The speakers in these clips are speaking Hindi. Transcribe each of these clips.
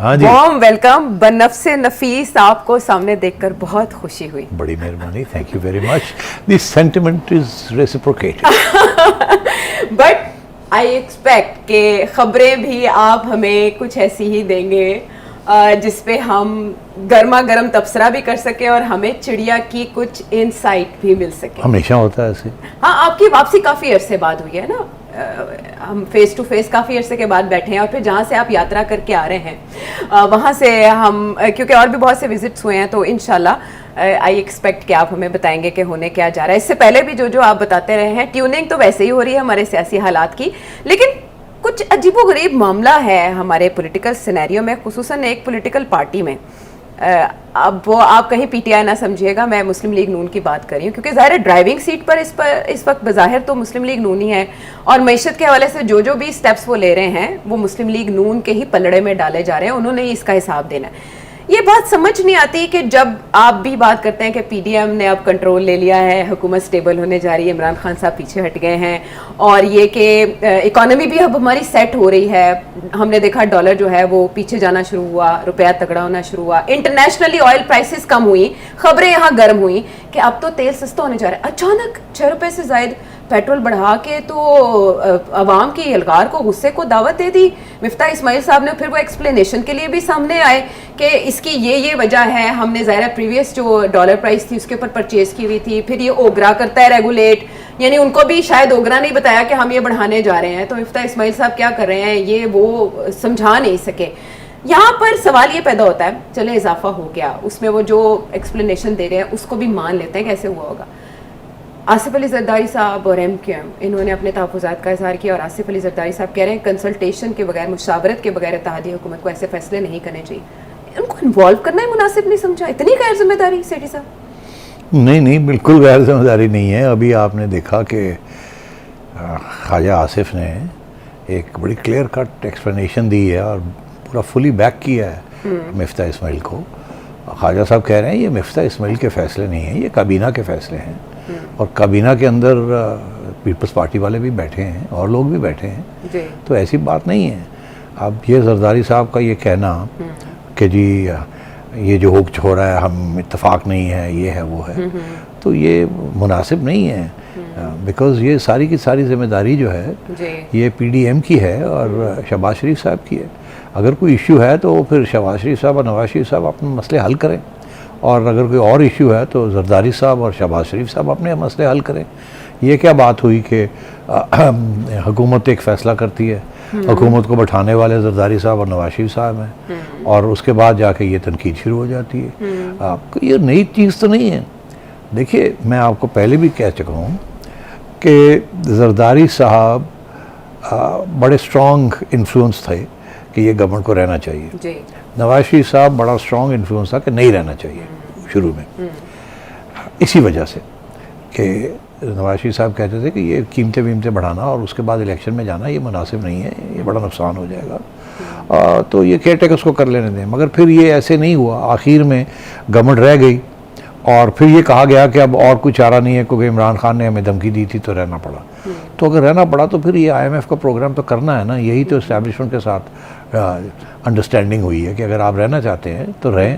हाँ जी, वार्म वेलकम। बनफ्से नफीस आपको सामने देखकर बहुत खुशी हुई। बड़ी मेहरबानी, thank you very much. This sentiment is reciprocated. But I expect कि खबरें भी आप हमें कुछ ऐसी ही देंगे जिसपे हम गर्मा गर्म तबसरा भी कर सके और हमें चिड़िया की कुछ इनसाइट भी मिल सके। हमेशा होता है ऐसे। हाँ, आपकी वापसी काफ़ी अरसे बाद हुई है ना। हम फेस टू फेस काफ़ी अरसे के बाद बैठे हैं और फिर जहाँ से आप यात्रा करके आ रहे हैं वहाँ से हम क्योंकि और भी बहुत से विजिट्स हुए हैं, तो इंशाल्लाह आई एक्सपेक्ट कि आप हमें बताएंगे कि होने क्या जा रहा है। इससे पहले भी जो जो आप बताते रहे हैं, ट्यूनिंग तो वैसे ही हो रही है हमारे सियासी हालात की, लेकिन कुछ अजीबोगरीब मामला है हमारे पॉलिटिकल सिनेरियो में, खुसूसन एक पॉलिटिकल पार्टी में। अब वो आप कहीं पीटीआई ना समझिएगा, मैं मुस्लिम लीग नून की बात कर रही हूँ, क्योंकि ज़ाहिर है ड्राइविंग सीट पर इस वक्त बज़ाहिर तो मुस्लिम लीग नून ही है, और मईशत के हवाले से जो जो भी स्टेप्स वो ले रहे हैं वो मुस्लिम लीग नून के ही पलड़े में डाले जा रहे हैं, उन्होंने ही इसका हिसाब देना है। ये बात समझ नहीं आती कि जब आप भी बात करते हैं कि पीडीएम ने अब कंट्रोल ले लिया है, हुकूमत स्टेबल होने जा रही है, इमरान खान साहब पीछे हट गए हैं, और ये कि इकोनॉमी भी अब हमारी सेट हो रही है। हमने देखा डॉलर जो है वो पीछे जाना शुरू हुआ, रुपया तगड़ा होना शुरू हुआ, इंटरनेशनली ऑयल प्राइसेस कम हुई, खबरें यहाँ गर्म हुई कि अब तो तेल सस्ता होने जा रहा है। अचानक 6 रुपये से ज़ायद पेट्रोल बढ़ा के तो अवाम की एलगार को गुस्से को दावत दे दी। मिफ्ता इस्माइल साहब ने फिर वो एक्सप्लेनेशन के लिए भी सामने आए कि इसकी ये वजह है, हमने ज़ाहिर प्रीवियस जो डॉलर प्राइस थी उसके ऊपर परचेज की हुई थी, फिर ये ओगरा करता है रेगुलेट, यानी उनको भी शायद ओगरा नहीं बताया कि हम ये बढ़ाने जा रहे हैं। तो मिफ्ता इस्माइल साहब क्या कर रहे हैं, ये वो समझा नहीं सके। यहाँ पर सवाल ये पैदा होता है, चले इजाफा हो गया, उसमें वो जो एक्सप्लेनेशन दे रहे हैं उसको भी मान लेते हैं कैसे हुआ होगा। आसिफ अली जरदारी साहब और MQM इन्होंने अपने तहफ़्फ़ुज़ात का इज़हार किया, और आसिफ अली जरदारी साहब कह रहे हैं कंसल्टेशन के बगैर, मुशावरत के बगैर इत्तेहादी हुकूमत को ऐसे फैसले नहीं करने चाहिए। उनको इन्वॉल्व करना ही मुनासिब नहीं समझा। इतनी गैर जिम्मेदारी सेठी साहब? नहीं, बिल्कुल गैर जिम्मेदारी नहीं है। अभी आपने देखा कि ख्वाजा आसिफ ने एक बड़ी क्लियर कट एक्सप्लेनेशन दी है और पूरा फुली बैक किया है मिफ्ता इस्माइल को। ख्वाजा साहब कह रहे हैं ये मिफ्ता इस्माइल के फ़ैसले नहीं हैं, ये काबीना के फ़ैसले हैं, और काबीना के अंदर पीपल्स पार्टी वाले भी बैठे हैं और लोग भी बैठे हैं, तो ऐसी बात नहीं है। अब ये जरदारी साहब का ये कहना कि जी ये जो हुक्म हो रहा है हम इत्तेफाक नहीं है, ये है वो है, तो ये मुनासिब नहीं है। बिकॉज़ ये सारी की सारी जिम्मेदारी जो है ये PDM की है और शहबाज शरीफ साहब की है। अगर कोई इशू है तो फिर शहबाज शरीफ साहब और नवाज शरीफ साहब अपने मसले हल करें, और अगर कोई और इशू है तो जरदारी साहब और शहबाज शरीफ साहब अपने मसले हल करें। ये क्या बात हुई कि हुकूमत एक फ़ैसला करती है, हुकूमत को बैठाने वाले जरदारी साहब और नवाज शरीफ साहब हैं, और उसके बाद जाके ये तनकीद शुरू हो जाती है। आपको ये नई चीज़ तो नहीं है। देखिए, मैं आपको पहले भी कह चुका हूँ कि जरदारी साहब बड़े स्ट्रॉन्ग इन्फ्लुएंस थे कि ये गवर्नमेंट को रहना चाहिए। नवाज शरीफ साहब बड़ा स्ट्रॉन्ग इन्फ्लुएंस था कि नहीं रहना चाहिए शुरू में, इसी वजह से कि नवाज शरीफ साहब कहते थे कि ये कीमतें वीमतें बढ़ाना और उसके बाद इलेक्शन में जाना ये मुनासिब नहीं है, ये बड़ा नुकसान हो जाएगा, तो ये केयर टेकर्स को कर लेने दें। मगर फिर ये ऐसे नहीं हुआ, आखिर में गवर्नमेंट रह गई, और फिर ये कहा गया कि अब और कुछ चारा नहीं है क्योंकि इमरान खान ने हमें धमकी दी थी तो रहना पड़ा। तो अगर रहना पड़ा तो फिर ये IMF का प्रोग्राम तो करना है ना, यही तो इस्टेब्लिशमेंट के साथ अंडरस्टैंडिंग हुई है कि अगर आप रहना चाहते हैं तो रहें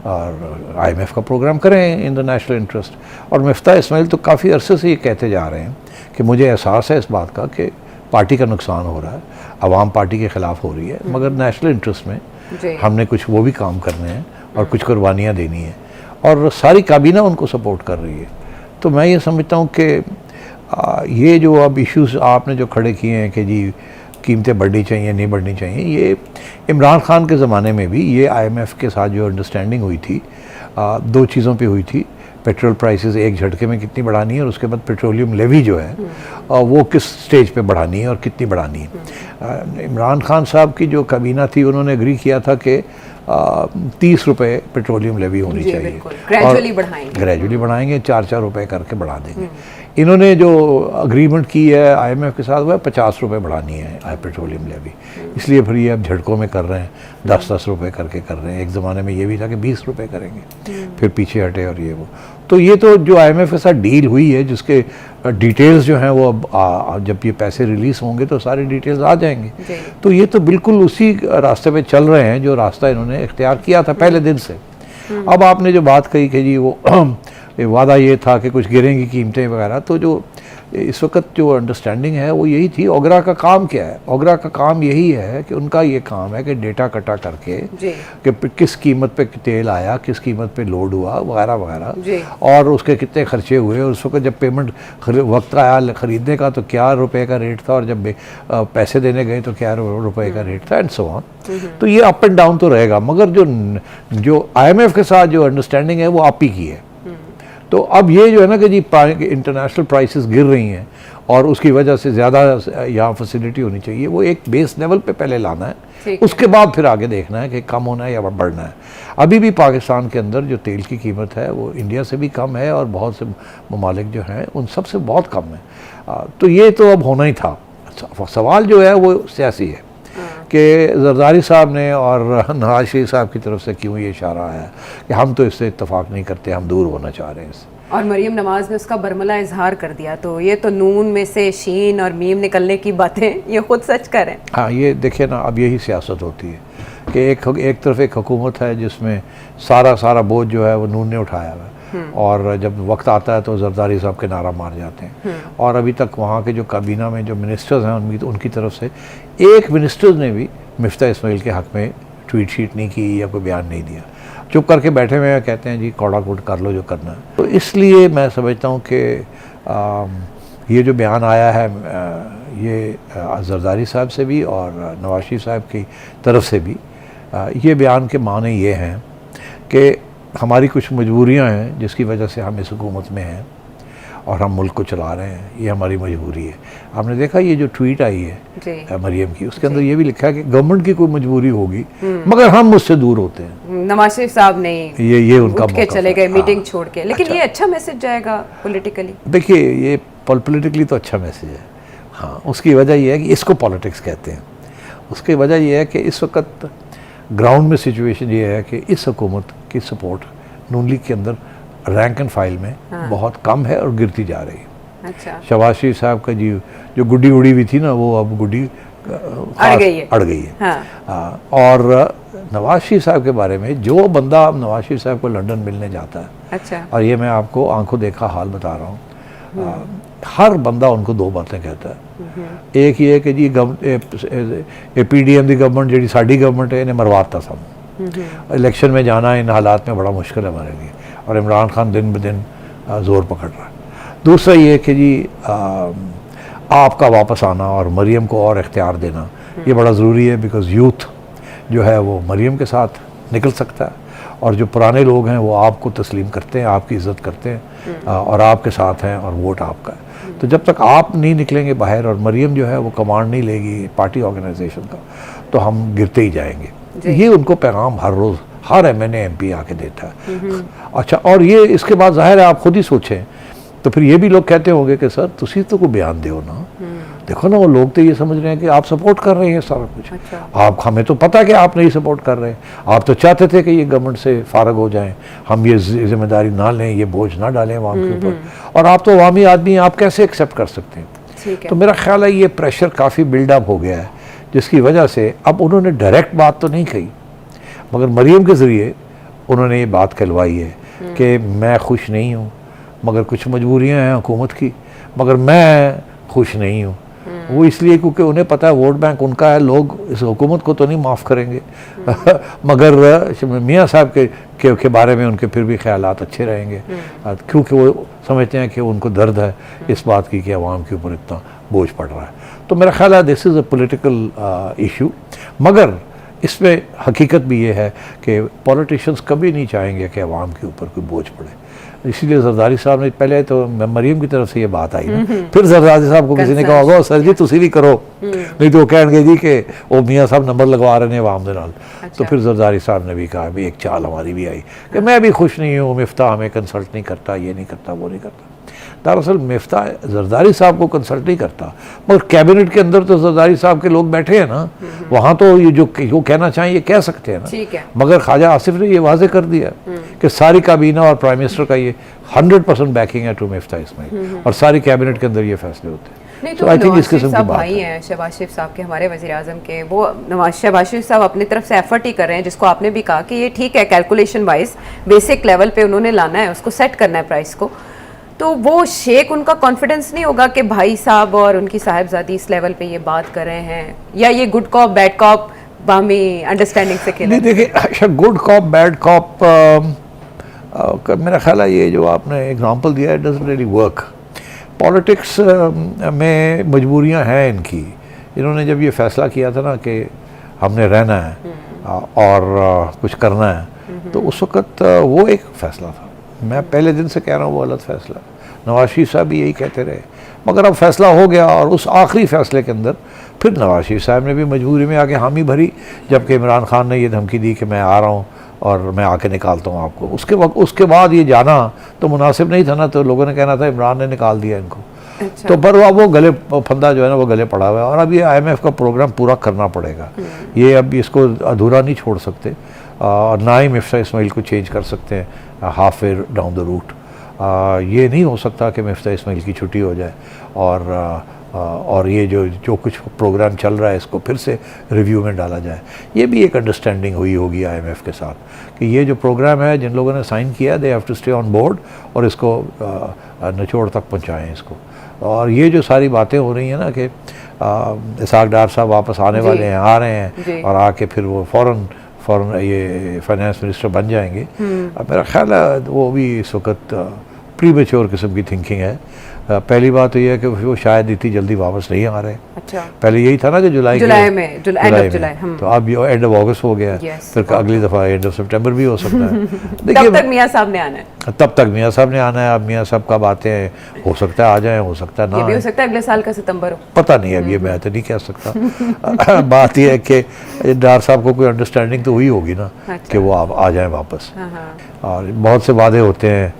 और IMF का प्रोग्राम करें इन द नेशनल इंटरेस्ट। और मिफ्ता इस्माइल तो काफ़ी अरसे से ये कहते जा रहे हैं कि मुझे एहसास है इस बात का कि पार्टी का नुकसान हो रहा है, आवाम पार्टी के ख़िलाफ़ हो रही है, मगर नेशनल इंटरेस्ट में हमने कुछ वो भी काम करने हैं और कुछ कुर्बानियाँ देनी है, और सारी काबीना उनको सपोर्ट कर रही है। तो मैं ये समझता हूँ कि ये जो अब इश्यूज़ आपने जो खड़े किए हैं कि जी कीमतें बढ़नी चाहिए नहीं बढ़नी चाहिए, ये इमरान खान के ज़माने में भी ये IMF के साथ जो अंडरस्टैंडिंग हुई थी, दो चीज़ों पे हुई थी। पेट्रोल प्राइसेस एक झटके में कितनी बढ़ानी है, और उसके बाद पेट्रोलियम लेवी जो है वो किस स्टेज पे बढ़ानी है और कितनी बढ़ानी है। इमरान खान साहब की जो काबीना थी उन्होंने एग्री किया था कि 30 रुपये पेट्रोलियम लेवी होनी चाहिए, ग्रेजुअली बढ़ाएंगे, 4-4 रुपये करके बढ़ा देंगे। इन्होंने जो अग्रीमेंट की है IMF के साथ, वह 50 रुपये बढ़ानी है पेट्रोलियम लेवी, इसलिए फिर ये अब झटकों में कर रहे हैं, 10-10 रुपये करके कर रहे हैं। एक ज़माने में ये भी था कि 20 रुपये करेंगे, फिर पीछे हटे और ये वो। तो ये तो जो IMF के साथ डील हुई है, जिसके डिटेल्स जो हैं वो अब जब ये पैसे रिलीज़ होंगे तो सारी डिटेल्स आ जाएंगे। तो ये तो बिल्कुल उसी रास्ते पे चल रहे हैं जो रास्ता इन्होंने इख्तियार किया था पहले दिन से। अब आपने जो बात कही कि जी वो वादा ये था कि कुछ गिरेंगी कीमतें वगैरह, तो जो इस वक्त जो अंडरस्टैंडिंग है वो यही थी। ओगरा का काम क्या है? ओगरा का काम यही है कि उनका ये काम है कि डेटा इकट्ठा करके कि किस कीमत पे तेल आया, किस कीमत पे लोड हुआ वगैरह वगैरह, और उसके कितने खर्चे हुए, उस वक्त जब पेमेंट वक्त आया खरीदने का तो क्या रुपए का रेट था, और जब पैसे देने गए तो क्या रुपए का रेट था, एंड सो ऑन। तो ये अप एंड डाउन तो रहेगा, मगर जो IMF के साथ जो अंडरस्टैंडिंग है वो आप ही की है। तो अब ये जो है ना कि जी इंटरनेशनल प्राइसेस गिर रही हैं और उसकी वजह से ज़्यादा यहाँ फैसिलिटी होनी चाहिए, वो एक बेस लेवल पे पहले लाना है, उसके बाद फिर आगे देखना है कि कम होना है या बढ़ना है। अभी भी पाकिस्तान के अंदर जो तेल की कीमत है वो इंडिया से भी कम है और बहुत से ममालिक जो हैं उन सब से बहुत कम है। तो ये तो अब होना ही था। सवाल जो है वो सियासी है कि जरदारी साहब ने और नवाज शरीफ साहब की तरफ से क्यों ये इशारा आया कि हम तो इससे इत्तेफाक नहीं करते, हम दूर होना चाह रहे हैं इससे। और मरीम नवाज ने उसका बरमला इजहार कर दिया, तो ये तो नून में से शीन और मीम निकलने की बातें ये खुद सच करें। हाँ, ये देखिए ना, अब यही सियासत होती है कि एक तरफ एक हुकूमत है जिसमें सारा बोझ जो है वो नून ने उठाया हुआ है, और जब वक्त आता है तो जरदारी साहब के नारा मार जाते हैं। और अभी तक वहाँ के जो काबीना में जो मिनिस्टर्स हैं उनकी तरफ से एक मिनिस्टर्स ने भी मिफ्ता इस्माइल के हक़ में ट्वीट शीट नहीं की या कोई बयान नहीं दिया, चुप करके बैठे हुए हैं, कहते हैं जी कौड़ा कूट कर लो जो करना है। तो इसलिए मैं समझता हूँ कि ये जो बयान आया है ये जरदारी साहब से भी और नवाज शरीफ साहब की तरफ से भी, ये बयान के माने ये हैं कि हमारी कुछ मजबूरियां हैं जिसकी वजह से हम इस हुकूमत में हैं और हम मुल्क को चला रहे हैं, ये हमारी मजबूरी है। आपने देखा ये जो ट्वीट आई है मरियम की, उसके अंदर ये भी लिखा है कि गवर्नमेंट की कोई मजबूरी होगी मगर हम मुझसे दूर होते हैं। नवाज शरीफ साहब ने ये उनका उठ के चले गए मीटिंग छोड़ के, लेकिन ये अच्छा मैसेज जाएगा पॉलिटिकली। देखिए ये पॉलिटिकली तो अच्छा मैसेज है, हाँ। उसकी वजह यह है कि इसको पॉलिटिक्स कहते हैं। उसकी वजह यह है कि इस वक्त ग्राउंड में सिचुएशन ये है कि इस हुकूमत की सपोर्ट नून लीग के अंदर रैंक एंड फाइल में बहुत कम है और गिरती जा रही है। अच्छा। शहबाज शरीफ साहब का जो गुड्डी उड़ी हुई थी ना, वो अब गुड्डी अड़ गई है। हाँ। और नवाज शरीफ साहब के बारे में जो बंदा अब नवाज शरीफ साहब को लंदन मिलने जाता है, अच्छा, और ये मैं आपको आंखों देखा हाल बता रहा हूँ, हर बंदा उनको दो बातें कहता है। एक ये कि जी PDM की गवर्नमेंट जी साड़ी गवर्नमेंट है, इन्हें मरवाता सब, इलेक्शन में जाना इन हालात में बड़ा मुश्किल है हमारे लिए, और इमरान खान दिन ब दिन ज़ोर पकड़ रहा है। दूसरा ये कि जी आपका वापस आना और मरियम को और इख्तियार देना ये बड़ा ज़रूरी है, बिकॉज़ यूथ जो है वो मरियम के साथ निकल सकता है, और जो पुराने लोग हैं वो आपको तस्लीम करते हैं, आपकी इज़्ज़त करते हैं और आपके साथ हैं, और वोट आपका है। तो जब तक आप नहीं निकलेंगे बाहर और मरियम जो है वो कमांड नहीं लेगी पार्टी ऑर्गेनाइजेशन का, तो हम गिरते ही जाएंगे। ये उनको पैगाम हर रोज़ हर MNA MP आके देता है। अच्छा, और ये इसके बाद जाहिर है आप खुद ही सोचें, तो फिर ये भी लोग कहते होंगे कि सर तुसी तो कोई बयान दो ना, देखो ना वो लोग तो ये समझ रहे हैं कि आप सपोर्ट कर रहे हैं सारा कुछ। अच्छा। आप, हमें तो पता कि आप नहीं सपोर्ट कर रहे हैं, आप तो चाहते थे कि ये गवर्नमेंट से फारग हो जाएं, हम ये जिम्मेदारी ना लें, ये बोझ ना डालें अवाम के ऊपर, और आप तो अवामी आदमी, आप कैसे एक्सेप्ट कर सकते हैं? तो मेरा ख्याल है ये प्रेशर काफ़ी बिल्डअप हो गया है, जिसकी वजह से अब उन्होंने डायरेक्ट बात तो नहीं कही, मगर मरियम के ज़रिए उन्होंने ये बात कहलवाई है कि मैं खुश नहीं हूँ, मगर कुछ मजबूरियाँ हैं हुकूमत की, मगर मैं खुश नहीं हूँ। वो इसलिए क्योंकि उन्हें पता है वोट बैंक उनका है, लोग इस हुकूमत को तो नहीं माफ़ करेंगे मगर मियाँ साहब के बारे में उनके फिर भी ख्यालात अच्छे रहेंगे, क्योंकि वो समझते हैं कि उनको दर्द है इस बात की कि अवाम के ऊपर इतना बोझ पड़ रहा है। तो मेरा ख्याल है this is a political issue, मगर इसमें हकीकत भी ये है कि पॉलिटिशियंस कभी नहीं चाहेंगे कि अवाम के ऊपर कोई बोझ पड़े। इसीलिए जरदारी साहब ने पहले तो मरियम की तरफ से ये बात आई ना, फिर जरदारी साहब को किसी ने कहा होगा सर जी तुसी भी करो, नहीं तो वो कहेंगे जी कि वो मियाँ साहब नंबर लगवा रहे हैं अवाम के नाल। तो फिर जरदारी साहब ने भी कहा भी एक चाल हमारी भी आई कि मैं भी खुश नहीं हूँ, मिफ्ता हमें कंसल्ट नहीं करता, ये नहीं करता, वो नहीं करता। दरअसल मिफ्ता जरदारी साहब को कंसल्ट नहीं करता, मगर कैबिनेट के अंदर तो जरदारी साहब के लोग बैठे हैं ना, वहाँ तो ये जो कहना चाहें ये कह सकते हैं ना। ठीक है। मगर ख्वाजा आसिफ ने ये वाजे कर दिया कि सारी काबीना और प्राइम मिनिस्टर का ये 100% बैकिंग है टू मिफ्ता इस्माइल, और सारी कैबिनेट के अंदर ये फैसले होते हैं। नहीं So तो I think नवाज इस किस्म शरीफ की साहब बात भाई है। हैं शहबाज शरीफ साहब के, हमारे वज़ीर आज़म के, वो शहबाज शरीफ साहब अपनी तरफ से एफर्ट ही कर रहे हैं, जिसको आपने भी कहा कि ये ठीक है कैलकुलेशन वाइज बेसिक लेवल पे उन्होंने लाना है, उसको सेट करना है प्राइस को। तो वो शेख उनका कॉन्फिडेंस नहीं होगा कि भाई साहब और उनकी साहिबजादी इस लेवल पे ये बात कर रहे हैं, या ये गुड कॉप बैड कॉप बामी अंडरस्टैंडिंग से खेला? नहीं देखिए, अच्छा गुड कॉप बैड कॉप मेरा ख्याल है ये जो आपने एग्जांपल दिया है डजंट रियली वर्क। पॉलिटिक्स में मजबूरियां हैं इनकी। इन्होंने जब ये फैसला किया था ना कि हमने रहना है और कुछ करना है, तो उस वक़्त वो एक फ़ैसला था। मैं पहले दिन से कह रहा हूँ वो गलत फ़ैसला। नवाज शरीफ साहब भी यही कहते रहे, मगर अब फैसला हो गया, और उस आखिरी फ़ैसले के अंदर फिर नवाज शरीफ साहब ने भी मजबूरी में आके हामी भरी, जबकि इमरान खान ने ये धमकी दी कि मैं आ रहा हूँ और मैं आके निकालता हूँ आपको। उसके बाद ये जाना तो मुनासिब नहीं था ना, तो लोगों ने कहना था इमरान ने निकाल दिया इनको। अच्छा। तो पर वो गले फंदा जो है ना वो गले पड़ा हुआ है, और अब ये IMF का प्रोग्राम पूरा करना पड़ेगा। ये अब इसको अधूरा नहीं छोड़ सकते, और ना ही मिफ्ता इस्माइल को चेंज कर सकते हैं halfway down the route. ये नहीं हो सकता कि मिफ्ता इस्माइल की छुट्टी हो जाए और ये जो कुछ प्रोग्राम चल रहा है इसको फिर से रिव्यू में डाला जाए। ये भी एक अंडरस्टैंडिंग हुई होगी IMF के साथ कि ये जो प्रोग्राम है, जिन लोगों ने साइन किया they have to stay on board, और इसको निचोड़ तक पहुंचाएं इसको। और ये जो सारी बातें हो रही हैं ना कि इसाक डार साहब वापस आने वाले हैं, आ रहे हैं, और आके फिर वो फ़ौरन ये फाइनेंस मिनिस्टर बन जाएंगे, अब मेरा ख्याल है वो भी इस वक्त प्रीमेच्योर किस्म की थिंकिंग है। पहली बात तो ये है कि वो शायद इतनी जल्दी वापस नहीं आ रहे। अच्छा। पहले यही था ना कि जुलाई में जुलाई तो अब ये एंड ऑफ अगस्त हो गया है, फिर अगली दफ़ा एंड ऑफ सितंबर भी हो सकता है। तब तक मियाँ साहब ने आना है। तब तक मियाँ साहब ने आना है। अब मियाँ साहब कब आते हैं, हो सकता है आ जाए, हो सकता है ना, ये भी हो सकता है अगले साल का सितंबर हो, पता नहीं। अब ये मैं तो नहीं कह सकता। बात यह है कि डार साहब को कोई अंडरस्टैंडिंग तो हुई होगी ना कि वो आ जाए वापस। और बहुत से वादे होते हैं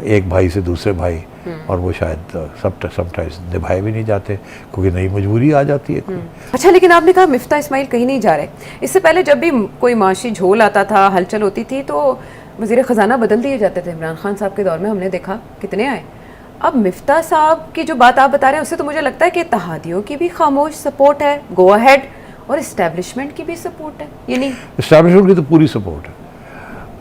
एक भाई से दूसरे भाई, और वो शायद समटाइम्स निभाए भी नहीं जाते क्योंकि नई मजबूरी आ जाती है। अच्छा, लेकिन आपने कहा मिफ्ता इस्माइल कहीं नहीं जा रहे। इससे पहले जब भी कोई माशी झोल आता था, हलचल होती थी, तो वज़ीर ख़जाना बदल दिए जाते थे। इमरान खान साहब के दौर में हमने देखा कितने आए। अब मिफ्ता साहब की जो बात आप बता रहे हैं उससे तो मुझे लगता है कि इत्तेहादियों की भी खामोश सपोर्ट है, गो अहेड, और इस्टेब्लिशमेंट की भी सपोर्ट है। ये नहीं, इस्टेब्लिशमेंट की तो पूरी सपोर्ट है,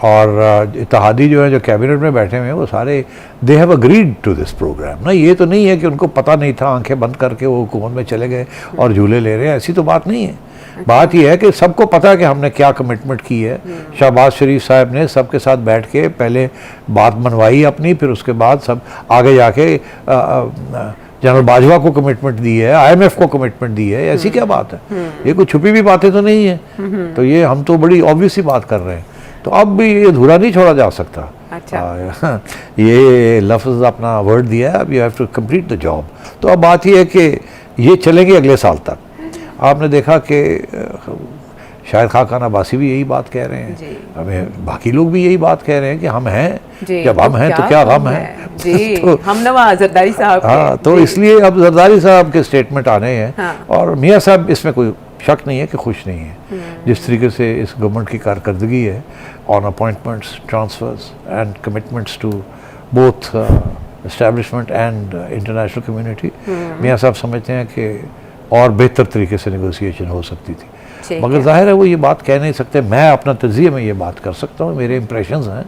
और इत्तेहादी जो है जो कैबिनेट में बैठे हुए हैं वो सारे they have agreed to this programme ना। ये तो नहीं है कि उनको पता नहीं था, आंखें बंद करके वो हुकूमत में चले गए और झूले ले रहे हैं, ऐसी तो बात नहीं है। बात यह है कि सबको पता है कि हमने क्या कमिटमेंट की है। शहबाज शरीफ साहब ने सबके साथ बैठ के पहले बात मनवाई अपनी, फिर उसके बाद सब आगे जाके जनरल बाजवा को कमिटमेंट दी है, IMF को कमिटमेंट दी है। ऐसी क्या बात है? ये कोई छुपी हुई बातें तो नहीं है। तो ये हम तो बड़ी ऑब्वियस ही बात कर रहे हैं, तो अब भी ये अधूरा नहीं छोड़ा जा सकता। अच्छा। ये लफ्ज़ अपना वर्ड दिया है, अब you have to complete the job. तो अब बात ये है कि ये चलेंगे अगले साल तक। आपने देखा कि शायद खाकान अब्बासी भी यही बात कह रहे हैं, हमें बाकी लोग भी यही बात कह रहे हैं कि हम हैं, जब हम हैं तो क्या गम है जी। तो हम नवा जरदारी साहब। हाँ, तो इसलिए अब जरदारी साहब के स्टेटमेंट आने हैं। हाँ। और मियाँ साहब इसमें कोई शक नहीं है कि खुश नहीं है जिस तरीके से इस गवर्नमेंट की कारकर्दगी है on appointments, transfers and commitments to both establishment and international community. मियाँ साहब समझते हैं कि और बेहतर तरीके से नेगोशिएशन हो सकती थी, मगर जाहिर है वो ये बात कह नहीं सकते। मैं अपना तज़िये में ये बात कर सकता हूँ, मेरे इंप्रेशंस हैं,